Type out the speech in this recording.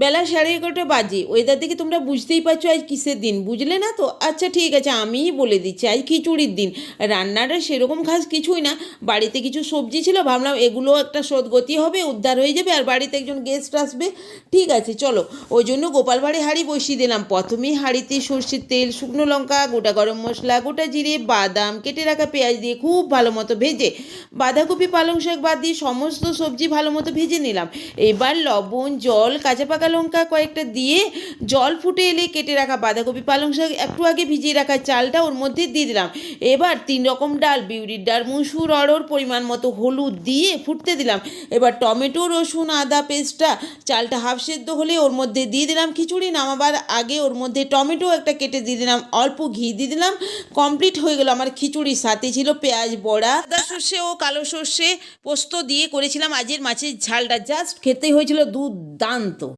বেলা 11:30 বাজে। ওয়েদার দেখে তোমরা বুঝতেই পারছো আজ কিসের দিন, বুঝলে না তো? আচ্ছা ঠিক আছে, আমিই বলে দিচ্ছি, আজ খিচুড়ির দিন। রান্নাটা সেরকম খাস কিছুই না, বাড়িতে কিছু সবজি ছিল, ভাবলাম এগুলো একটা সদগতি হবে, উদ্ধার হয়ে যাবে, আর বাড়িতে একজন গেস্ট আসবে। ঠিক আছে চলো, ওই জন্য গোপাল বাড়ি হাঁড়ি বসিয়ে দিলাম। প্রথমেই হাঁড়িতে সর্ষের তেল, শুকনো লঙ্কা, গোটা গরম মশলা, গোটা জিরে, বাদাম, কেটে রাখা পেঁয়াজ দিয়ে খুব ভালো মতো ভেজে, বাঁধাকপি পালং শাক বাদ দিয়ে সমস্ত সবজি ভালো মতো ভেজে নিলাম। এবার লবণ, জল, কাঁচা পাকা লঙ্কা কয়েকটা দিয়ে জল ফুটে এলে কেটে রাখা বাঁধাকপি পালং শাক, একটু আগে ভিজিয়ে রাখা চালটা ওর মধ্যে দিয়ে দিলাম। এবার 3 রকম ডাল, বিউলির ডাল, মুসুর, অড়হর, পরিমাণ মতো হলুদ দিয়ে ফুটতে দিলাম। এবার টমেটো, রসুন, আদা পেস্টটা, চালটা হাফ সেদ্ধ হলে ওর মধ্যে দিয়ে দিলাম। খিচুড়ি নামাবার আগে ওর মধ্যে টমেটো একটা কেটে দিয়ে দিলাম, অল্প ঘি দিয়ে দিলাম। কমপ্লিট হয়ে গেল আমার খিচুড়ির সাথে ছিল পেঁয়াজ বড়া, সাদা সর্ষে ও কালো সর্ষে পোস্ত দিয়ে করেছিলাম আজের মাছের ঝালটা, জাস্ট খেতেই হয়েছিল দুর্দান্ত।